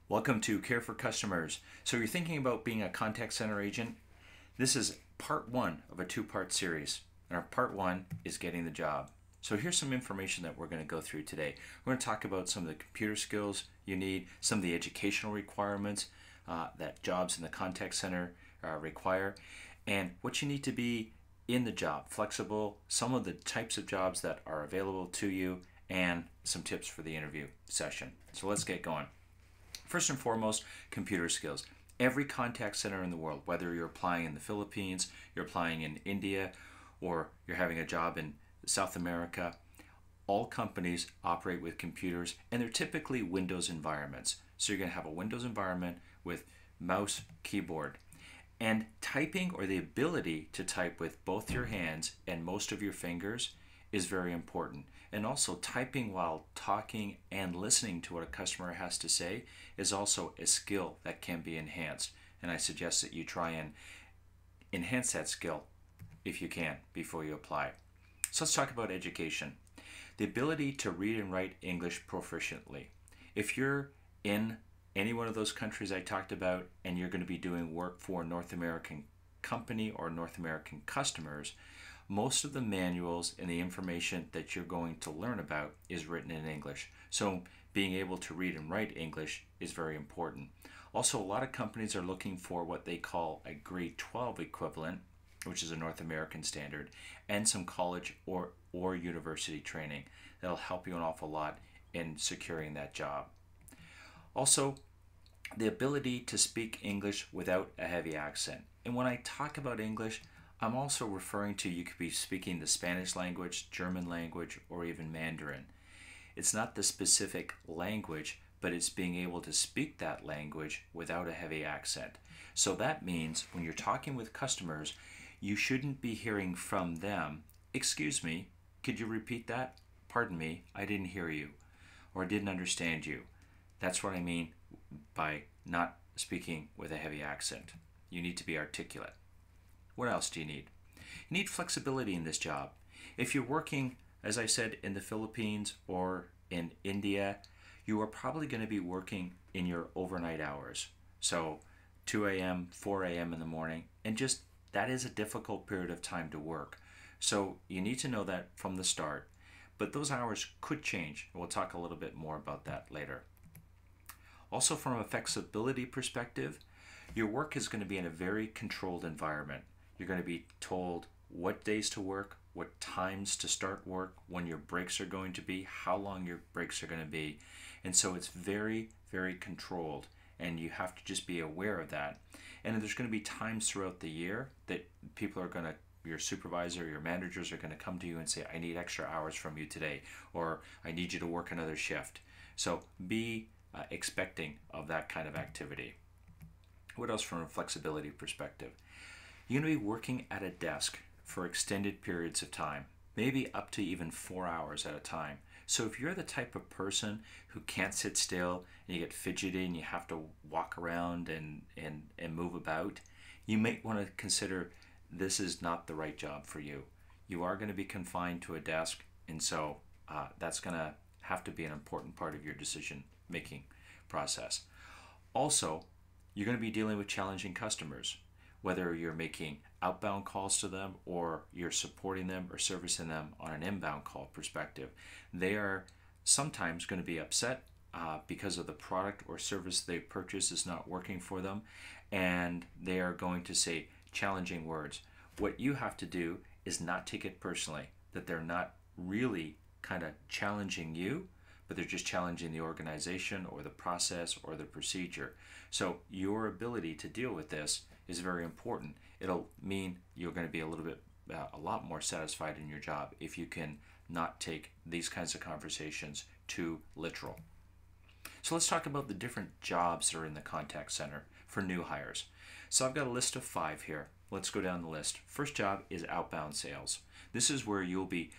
Welcome to Care for Customers. So you're thinking about being a contact center agent? This is part one of a two-part series. And our part one is getting the job. So here's some information that we're going to go through today. We're going to talk about some of the computer skills you need, some of the educational requirements that jobs in the contact center require, and what you need to be in the job, flexible, some of the types of jobs that are available to you, and some tips for the interview session. So let's get going. First and foremost, computer skills. Every contact center in the world, whether you're applying in the Philippines, you're applying in India, or you're having a job in South America, all companies operate with computers, and they're typically Windows environments. So you're going to have a Windows environment with mouse, keyboard. And typing, or the ability to type with both your hands and most of your fingers, is very important. And also, typing while talking and listening to what a customer has to say is also a skill that can be enhanced. And I suggest that you try and enhance that skill if you can before you apply. So let's talk about education. The ability to read and write English proficiently. If you're in any one of those countries I talked about and you're going to be doing work for a North American company or North American customers, most of the manuals and the information that you're going to learn about is written in English. So being able to read and write English is very important. Also, a lot of companies are looking for what they call a grade 12 equivalent, which is a North American standard, and some college or university training. That'll help you an awful lot in securing that job. Also, the ability to speak English without a heavy accent. And when I talk about English, I'm also referring to you could be speaking the Spanish language, German language, or even Mandarin. It's not the specific language, but it's being able to speak that language without a heavy accent. So that means when you're talking with customers, you shouldn't be hearing from them, "Excuse me, could you repeat that? Pardon me, I didn't hear you," or "I didn't understand you." That's what I mean by not speaking with a heavy accent. You need to be articulate. What else do you need? You need flexibility in this job. If you're working, as I said, in the Philippines or in India, you are probably going to be working in your overnight hours. So 2 a.m., 4 a.m. in the morning, and just that is a difficult period of time to work. So you need to know that from the start. But those hours could change. We'll talk a little bit more about that later. Also, from a flexibility perspective, your work is going to be in a very controlled environment. You're going to be told what days to work, what times to start work, when your breaks are going to be, how long your breaks are going to be. And so it's very, very controlled, and you have to just be aware of that. And there's going to be times throughout the year that people are going to, your supervisor, your managers are going to come to you and say, "I need extra hours from you today," or "I need you to work another shift." So be expecting of that kind of activity. What else from a flexibility perspective? You're going to be working at a desk for extended periods of time, maybe up to even 4 hours at a time. So if you're the type of person who can't sit still and you get fidgety and you have to walk around and move about, you might want to consider this is not the right job for you. You are going to be confined to a desk, and so that's going to have to be an important part of your decision-making process. Also, you're going to be dealing with challenging customers, whether you're making outbound calls to them or you're supporting them or servicing them on an inbound call perspective. They are sometimes going to be upset because of the product or service they purchased is not working for them, and they are going to say challenging words. What you have to do is not take it personally, that they're not really kind of challenging you, but they're just challenging the organization or the process or the procedure. So your ability to deal with this is very important. It'll mean you're going to be a lot more satisfied in your job if you can not take these kinds of conversations too literal. So let's talk about the different jobs that are in the contact center for new hires. So I've got a list of 5 here. Let's go down the list. First job is outbound sales. This is where you'll be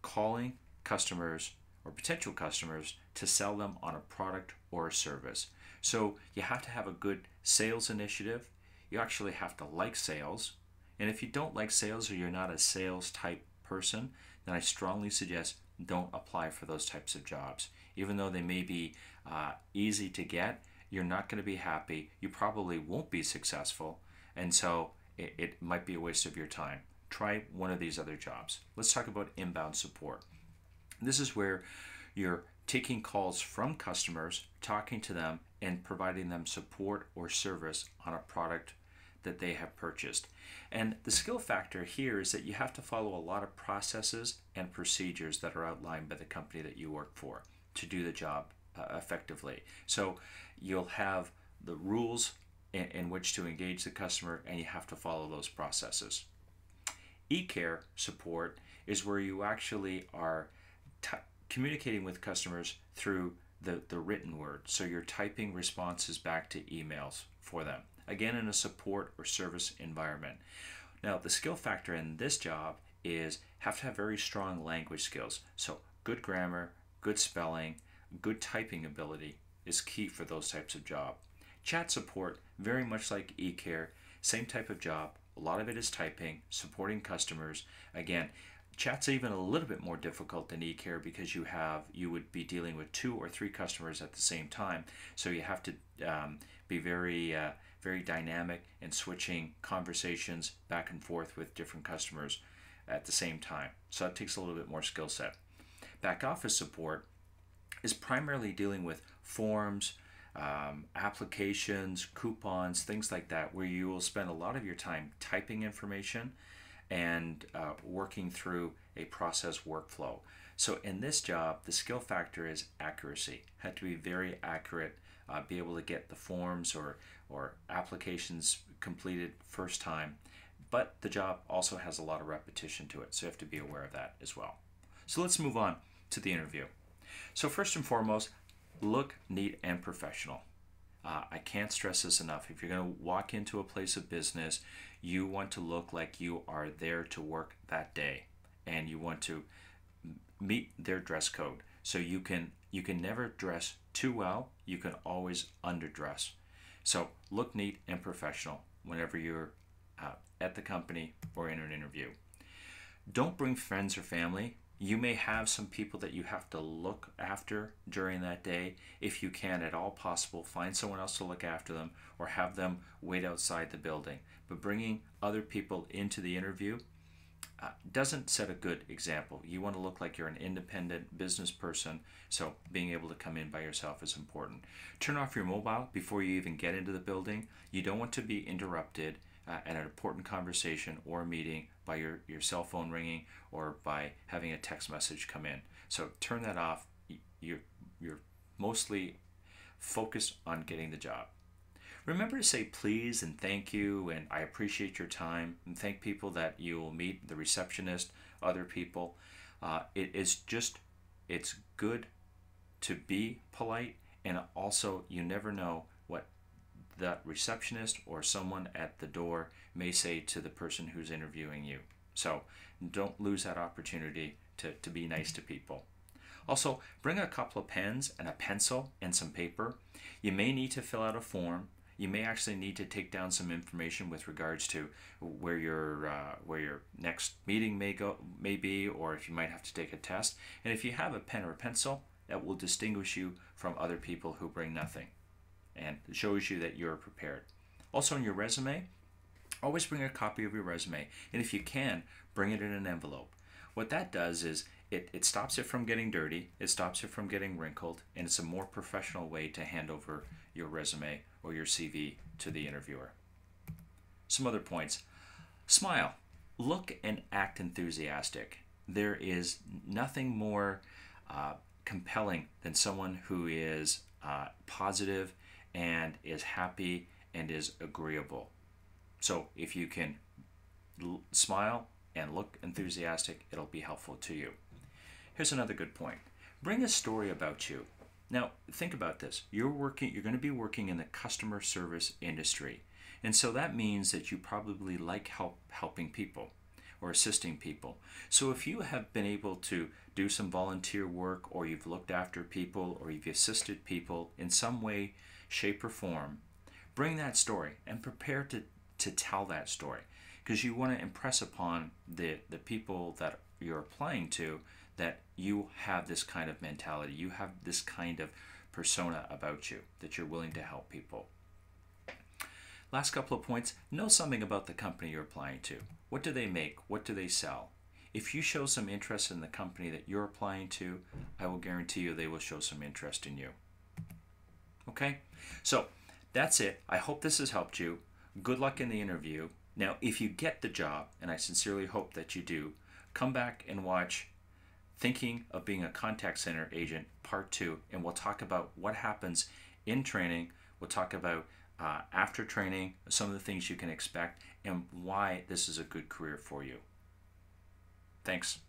calling customers or potential customers to sell them on a product or a service. So you have to have a good sales initiative. You actually have to like sales. And if you don't like sales or you're not a sales type person, then I strongly suggest don't apply for those types of jobs. Even though they may be easy to get, you're not going to be happy. You probably won't be successful. And so it might be a waste of your time. Try one of these other jobs. Let's talk about inbound support. This is where you're taking calls from customers, talking to them, and providing them support or service on a product that they have purchased. And the skill factor here is that you have to follow a lot of processes and procedures that are outlined by the company that you work for to do the job effectively. So you'll have the rules in which to engage the customer, and you have to follow those processes. E-care support is where you actually are communicating with customers through the written word. So you're typing responses back to emails for them. Again, in a support or service environment. Now, the skill factor in this job is have to have very strong language skills. So good grammar, good spelling, good typing ability is key for those types of job. Chat support, very much like e-care, same type of job. A lot of it is typing, supporting customers. Again, chat's even a little bit more difficult than e-care because you would be dealing with 2 or 3 customers at the same time. So you have to be very dynamic in switching conversations back and forth with different customers at the same time. So that takes a little bit more skill set. Back office support is primarily dealing with forms, applications, coupons, things like that, where you will spend a lot of your time typing information and working through a process workflow. So in this job, the skill factor is accuracy. Had to be very accurate, be able to get the forms or applications completed first time. But the job also has a lot of repetition to it, so you have to be aware of that as well. So let's move on to the interview. So first and foremost, look neat and professional. I can't stress this enough. If you're going to walk into a place of business, you want to look like you are there to work that day, and you want to meet their dress code. So you can never dress too well. You can always underdress. So look neat and professional whenever you're at the company or in an interview. Don't bring friends or family. You may have some people that you have to look after during that day. If you can at all possible, find someone else to look after them or have them wait outside the building. But bringing other people into the interview doesn't set a good example. You want to look like you're an independent business person, so being able to come in by yourself is important. Turn off your mobile before you even get into the building. You don't want to be interrupted at an important conversation or a meeting by your cell phone ringing or by having a text message come in. So turn that off. You're mostly focused on getting the job. Remember to say please and thank you and I appreciate your time, and thank people that you will meet, the receptionist, other people. It's good to be polite, and also you never know what that receptionist or someone at the door may say to the person who's interviewing you. So don't lose that opportunity to be nice to people. Also, bring a couple of pens and a pencil and some paper. You may need to fill out a form. You may actually need to take down some information with regards to where your next meeting may be, or if you might have to take a test. And if you have a pen or a pencil, that will distinguish you from other people who bring nothing, and it shows you that you're prepared. Also, in your resume, always bring a copy of your resume, and if you can, bring it in an envelope. What that does is it stops it from getting dirty, it stops it from getting wrinkled, and it's a more professional way to hand over your resume or your CV to the interviewer. Some other points. Smile. Look and act enthusiastic. There is nothing more compelling than someone who is positive and is happy and is agreeable. So if you can smile and look enthusiastic, it'll be helpful to you. Here's another good point. Bring a story about you. Now, think about this. You're going to be working in the customer service industry. And so that means that you probably like helping people or assisting people. So if you have been able to do some volunteer work, or you've looked after people, or you've assisted people in some way, shape, or form, bring that story and prepare to tell that story, because you want to impress upon the people that you're applying to that you have this kind of mentality, you have this kind of persona about you, that you're willing to help people. Last couple of points, know something about the company you're applying to. What do they make? What do they sell? If you show some interest in the company that you're applying to, I will guarantee you they will show some interest in you. Okay? So that's it. I hope this has helped you. Good luck in the interview. Now, if you get the job, and I sincerely hope that you do, come back and watch Thinking of Being a Contact Center Agent Part 2, and we'll talk about what happens in training. We'll talk about after training, some of the things you can expect, and why this is a good career for you. Thanks.